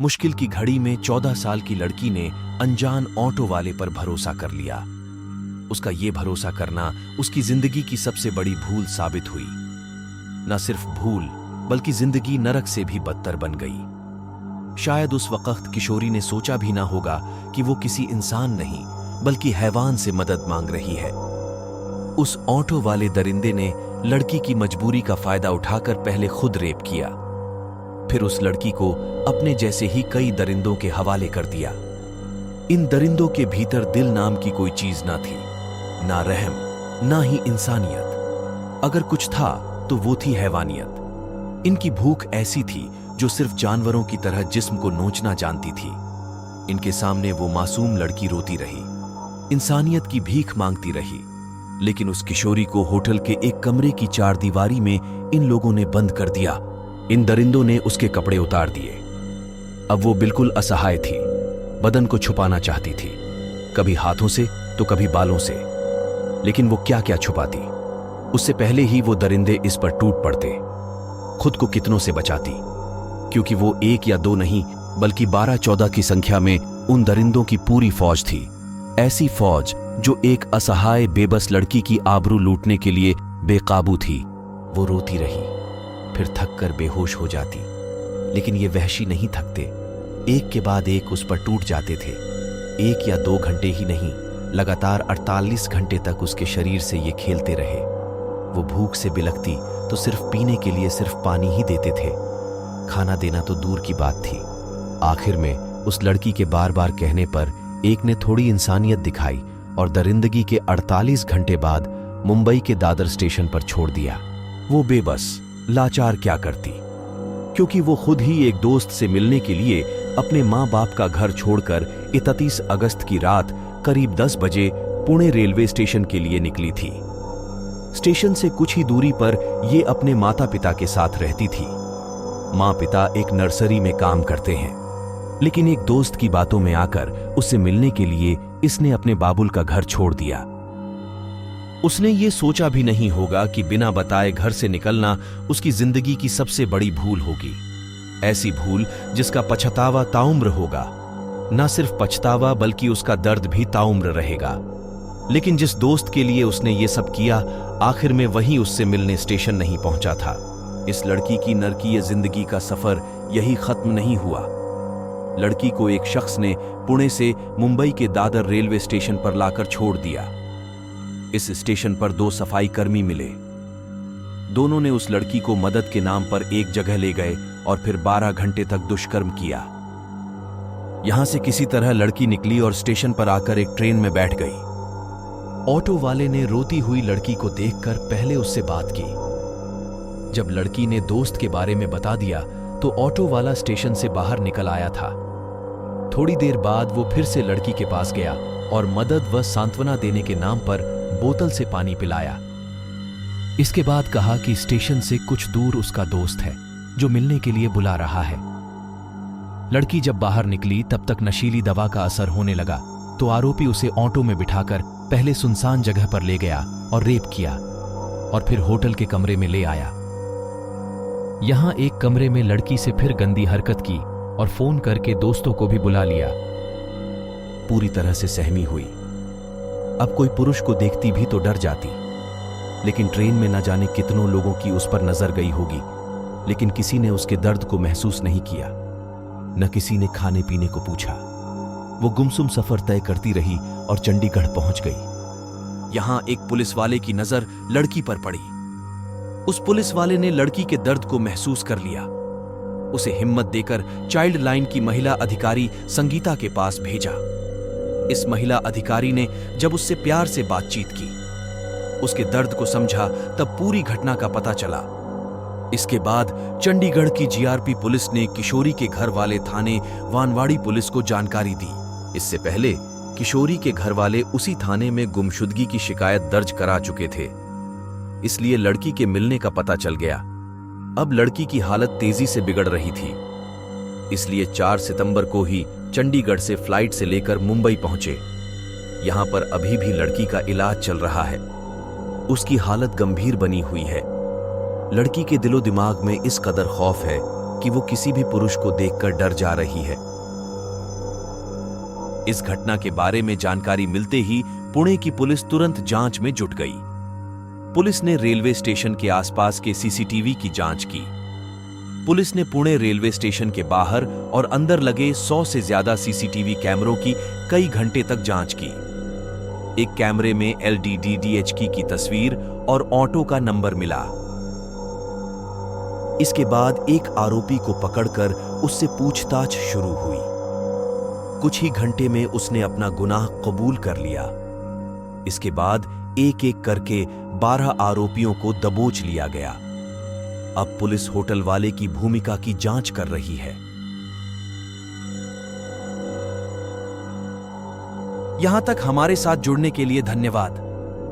मुश्किल की घड़ी में 14 साल की लड़की ने अनजान ऑटो वाले पर भरोसा कर लिया। उसका ये भरोसा करना उसकी जिंदगी की सबसे बड़ी भूल साबित हुई। न सिर्फ भूल बल्कि जिंदगी नरक से भी बदतर बन गई। शायद उस वक्त किशोरी ने सोचा भी ना होगा कि वो किसी इंसान नहीं बल्कि हैवान से मदद मांग रही है। उस ऑटो वाले दरिंदे ने लड़की की मजबूरी का फायदा उठाकर पहले खुद रेप किया, फिर उस लड़की को अपने जैसे ही कई दरिंदों के हवाले कर दिया। इन दरिंदों के भीतर दिल नाम की कोई चीज ना थी, ना रहम, ना ही इंसानियत। अगर कुछ था तो वो थी हैवानियत। इनकी भूख ऐसी थी जो सिर्फ जानवरों की तरह जिस्म को नोचना जानती थी। इनके सामने वो मासूम लड़की रोती रही, इंसानियत की भीख मांगती रही, लेकिन उस किशोरी को होटल के एक कमरे की चारदीवारी में इन लोगों ने बंद कर दिया। इन दरिंदों ने उसके कपड़े उतार दिए। अब वो बिल्कुल असहाय थी, बदन को छुपाना चाहती थी, कभी हाथों से तो कभी बालों से। लेकिन वो क्या क्या छुपाती। उससे पहले ही वो दरिंदे इस पर टूट पड़ते। खुद को कितनों से बचाती, क्योंकि वो एक या दो नहीं बल्कि 12-14 की संख्या में उन दरिंदों की पूरी फौज थी। ऐसी फौज जो एक असहाय बेबस लड़की की आबरू लूटने के लिए बेकाबू थी। वो रोती रही, फिर थक कर बेहोश हो जाती। लेकिन ये वहशी नहीं थकते, एक के बाद एक उस पर टूट जाते थे। 1 या 2 घंटे ही नहीं, लगातार 48 घंटे तक उसके शरीर से ये खेलते रहे। वो भूख से बिलखती तो सिर्फ पीने के लिए सिर्फ पानी ही देते थे, खाना देना तो दूर की बात थी। आखिर में उस लड़की के बार बार कहने पर एक ने थोड़ी इंसानियत दिखाई और दरिंदगी के 48 घंटे बाद मुंबई के दादर स्टेशन पर छोड़ दिया। वो बेबस लाचार क्या करती, क्योंकि वो खुद ही एक दोस्त से मिलने के लिए अपने माँ बाप का घर छोड़कर 31 अगस्त की रात करीब 10 बजे पुणे रेलवे स्टेशन के लिए निकली थी। स्टेशन से कुछ ही दूरी पर ये अपने माता पिता के साथ रहती थी। माँ पिता एक नर्सरी में काम करते हैं, लेकिन एक दोस्त की बातों में आकर उससे मिलने के लिए इसने अपने बाबुल का घर छोड़ दिया। उसने ये सोचा भी नहीं होगा कि बिना बताए घर से निकलना उसकी जिंदगी की सबसे बड़ी भूल होगी। ऐसी भूल जिसका पछतावा ताउम्र होगा। न सिर्फ पछतावा बल्कि उसका दर्द भी ताउम्र रहेगा। लेकिन जिस दोस्त के लिए उसने ये सब किया, आखिर में वही उससे मिलने स्टेशन नहीं पहुंचा था। इस लड़की की नरकीय जिंदगी का सफर यही खत्म नहीं हुआ। लड़की को एक शख्स ने पुणे से मुंबई के दादर रेलवे स्टेशन पर लाकर छोड़ दिया। इस स्टेशन पर 2 सफाई कर्मी मिले। दोनों ने उस लड़की को मदद के नाम पर एक जगह ले गए और फिर 12 घंटे तक दुष्कर्म किया। यहां से किसी तरह लड़की निकली और स्टेशन पर आकर एक ट्रेन में बैठ गई। ऑटो वाले ने रोती हुई लड़की को देखकर पहले उससे बात की। जब लड़की ने दोस्त के बारे में बता दिया तो ऑटो वाला स्टेशन से बाहर निकल आया था। थोड़ी देर बाद वो फिर से लड़की के पास गया और मदद व सांत्वना देने के नाम पर बोतल से पानी पिलाया। इसके बाद कहा कि स्टेशन से कुछ दूर उसका दोस्त है जो मिलने के लिए बुला रहा है। लड़की जब बाहर निकली तब तक नशीली दवा का असर होने लगा, तो आरोपी उसे ऑटो में बिठाकर पहले सुनसान जगह पर ले गया और रेप किया और फिर होटल के कमरे में ले आया। यहां एक कमरे में लड़की से फिर गंदी हरकत की और फोन करके दोस्तों को भी बुला लिया। पूरी तरह से सहमी हुई। अब कोई पुरुष को देखती भी तो डर जाती, लेकिन ट्रेन में न जाने कितनों लोगों की उस पर नजर गई होगी, लेकिन किसी ने उसके दर्द को महसूस नहीं किया, न किसी ने खाने पीने को पूछा। वो गुमसुम सफर तय करती रही और चंडीगढ़ पहुंच गई। यहां एक पुलिस वाले की नजर लड़की पर पड़ी। उस पुलिस वाले ने लड़की के दर्द को महसूस कर लिया। उसे हिम्मत देकर चाइल्ड लाइन की महिला अधिकारी संगीता के पास भेजा। इस महिला अधिकारी ने जब उससे प्यार से बातचीत की, उसके दर्द को समझा, तब पूरी घटना का पता चला। इसके बाद चंडीगढ़ की जीआरपी पुलिस ने किशोरी के घर वाले थाने वानवाड़ी पुलिस को जानकारी दी। इससे पहले किशोरी के घर वाले उसी थाने में गुमशुदगी की शिकायत दर्ज करा चुके थे, इसलिए लड़की के मिलने का पता चल गया। अब लड़की की हालत तेजी से बिगड़ रही थी, इसलिए 4 सितंबर को ही चंडीगढ़ से फ्लाइट से लेकर मुंबई पहुंचे। यहां पर अभी भी लड़की का इलाज चल रहा है। उसकी हालत गंभीर बनी हुई है। लड़की के दिलो दिमाग में इस कदर खौफ है कि वो किसी भी पुरुष को देखकर डर जा रही है। इस घटना के बारे में जानकारी मिलते ही पुणे की पुलिस तुरंत जांच में जुट गई। पुलिस ने रेलवे स्टेशन के आसपास के सीसीटीवी की जांच की। पुलिस ने पुणे रेलवे स्टेशन के बाहर और अंदर लगे 100 से ज्यादा सीसीटीवी कैमरों की कई घंटे तक जांच की। एक कैमरे में LDDDHK की तस्वीर और ऑटो का नंबर मिला। इसके बाद एक आरोपी को पकड़कर उससे पूछताछ शुरू हुई। कुछ ही घंटे में उसने अपना गुनाह कबूल कर लिया। इसके बाद एक एक करके 12 आरोपियों को दबोच लिया गया। अब पुलिस होटल वाले की भूमिका की जांच कर रही है। यहां तक हमारे साथ जुड़ने के लिए धन्यवाद।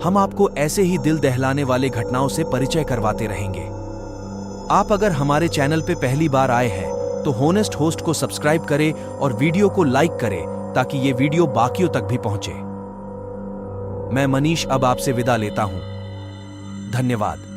हम आपको ऐसे ही दिल दहलाने वाले घटनाओं से परिचय करवाते रहेंगे। आप अगर हमारे चैनल पे पहली बार आए हैं तो होनेस्ट होस्ट को सब्सक्राइब करें और वीडियो को लाइक करें ताकि ये वीडियो बाकियों तक भी पहुंचे। मैं मनीष अब आपसे विदा लेता हूं। धन्यवाद।